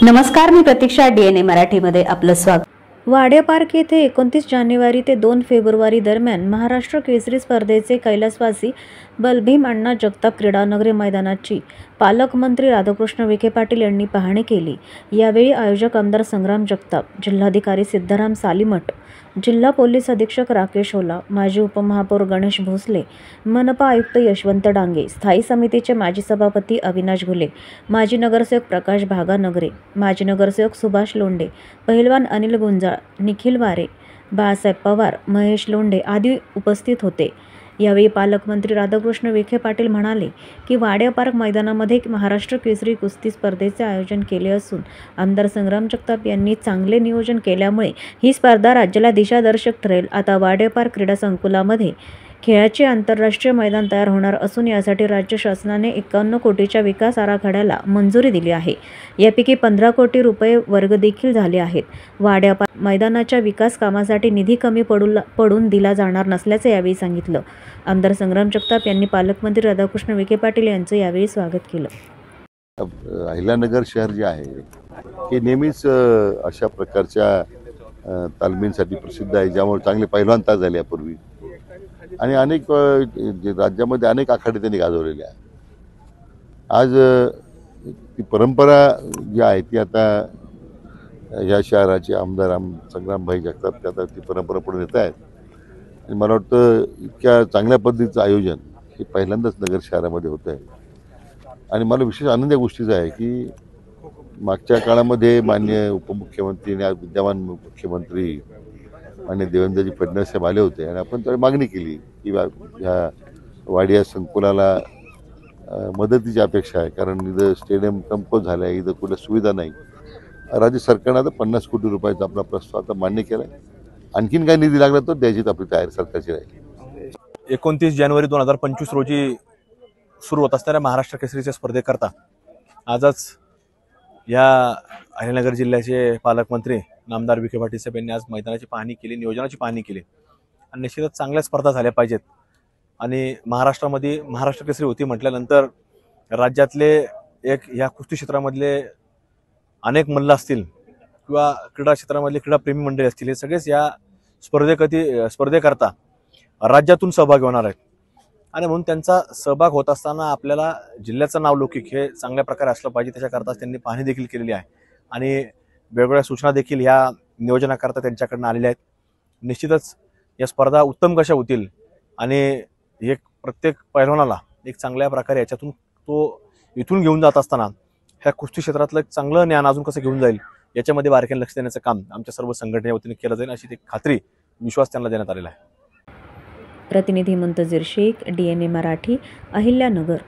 नमस्कार, मी प्रतीक्षा. DNA मराठीमध्ये आपलं स्वागत. वाड्या पार्क येथे 29 जानेवारी ते 2 फेब्रुवारी दरम्यान महाराष्ट्र केसरी स्पर्धेचे कैलासवासी बलभीम अण्णा जगताप क्रीडानगरी मैदानाची पालकमंत्री राधाकृष्ण विखे पाटील यांनी पाहणी केली। यावेळी आयोजक आमदार संग्राम जगताप, जिल्हाधिकारी सिद्धाराम सालीमठ, जिल्हा पोलीस अधीक्षक राकेश ओला, माजी उपमहापौर गणेश भोसले, मनपा आयुक्त यशवंत डांगे, स्थायी समितीचे माजी सभापती अविनाश घुले, माजी नगरसेवक प्रकाश भागानगरे, माजी नगरसेवक सुभाष लोंढे, पहिलवान अनिल गुंजाळ, निखिल वारे, बाळासाहेब पवार, महेश लोंढे आदी उपस्थित होते। यावेळी पालकमंत्री राधाकृष्ण विखे पाटील म्हणाले की वाड्या पार्क मैदानामध्ये महाराष्ट्र केसरी कुस्ती स्पर्धेचे आयोजन केले असून आमदार संग्राम जगताप यांनी चांगले नियोजन केल्यामुळे ही स्पर्धा राज्याला दिशादर्शक ठरेल। आता वाड्या पार्क क्रीडा संकुलामध्ये खेळाचे आंतरराष्ट्रीय मैदान तयार होणार असून यासाठी राज्य शासनाने 51 कोटीच्या विकास आराखड्याला मंजुरी दिली आहे। यापैकी 15 कोटी रुपये वर्ग देखील झाले आहेत। वाड्या पार्क मैदानाच्या विकास कामासाठी निधी कमी पडून दिला जाणार नसल्याचे यावेळी सांगितलं। आमदार संग्राम जगताप यांनी पालकमंत्री राधाकृष्ण विखे पाटील यांचं यावेळी स्वागत केलं। अहिल्यानगर शहर जे आहे हे नेहमीच अशा प्रकारच्या तालमींसाठी प्रसिद्ध आहे, ज्यामुळे चांगले पैलवान तयार झाले यापूर्वी आणि अनेक राज्यामध्ये अनेक आखाडे त्यांनी गाजवलेले आहे। आज ती परंपरा जी आहे ती आता या शहराचे आमदार संग्रामभाई जगताप ते आता ती परंपरा पुढे नेत आहेत आणि मला वाटतं इतक्या चांगल्या पद्धतीचं आयोजन हे पहिल्यांदाच नगर शहरामध्ये होतं आहे। आणि मला विशेष आनंद या गोष्टीचा आहे की मागच्या काळामध्ये माननीय उपमुख्यमंत्री आणि विद्यमान मुख्यमंत्री माननीय देवेंद्रजी फडणवीस साहेब आले होते आणि आपण त्यावेळी मागणी केली की ह्या वाडिया संकुलाला मदतीची अपेक्षा आहे, कारण इथं स्टेडियम कमकुवत झालं आहे, इथं कुठल्या सुविधा नाही। राज्य सरकारनं आता 50 कोटी रुपयाचा आपला प्रस्ताव आता मान्य केला आहे। आणखीन काही निधी लागला तर द्यायची आपली तयारी सरकारची राहील। 29 जानेवारी 2025 रोजी सुरू होत असणाऱ्या महाराष्ट्र केसरीच्या स्पर्धेकरता आजच या अहिल्यानगर जिल्ह्याचे पालकमंत्री नामदार विखे पाटील साहेब यांनी आज मैदानाची पाहणी केली, नियोजनाची पाहणी केली आणि निश्चितच चांगल्या स्पर्धा झाल्या पाहिजेत। आणि महाराष्ट्रामध्ये महाराष्ट्र केसरी होती म्हटल्यानंतर राज्यातले एक या कुस्ती क्षेत्रामधले अनेक मल्ल असतील किंवा क्रीडा क्षेत्रामधले क्रीडाप्रेमी मंडळी असतील, हे सगळेच या स्पर्धेकरता राज्यातून सहभागी होणार आहेत आणि म्हणून त्यांचा सहभाग होत असताना आपल्याला जिल्ह्याचं नावलौकिक हे चांगल्या प्रकारे असलं पाहिजे, त्याच्याकरता त्यांनी पाहणी देखील केलेली आहे आणि वेगवेगळ्या सूचना देखील या नियोजनाकरता त्यांच्याकडून आलेल्या आहेत। निश्चितच या स्पर्धा उत्तम कशा होतील आणि एक प्रत्येक पैलवानाला एक चांगल्या प्रकारे याच्यातून तो इथून घेऊन जात असताना ह्या कुस्ती क्षेत्रातलं चांगलं ज्ञान अजून कसं घेऊन जाईल याच्यामध्ये बारकाईने लक्ष देण्याचं काम आमच्या सर्व संघटनेच्या वतीने केलं जाईल अशी खात्री विश्वास त्यांना देण्यात आलेला आहे। प्रतिनिधी मुंतजीर शेख, DNA मराठी, अहिल्यानगर।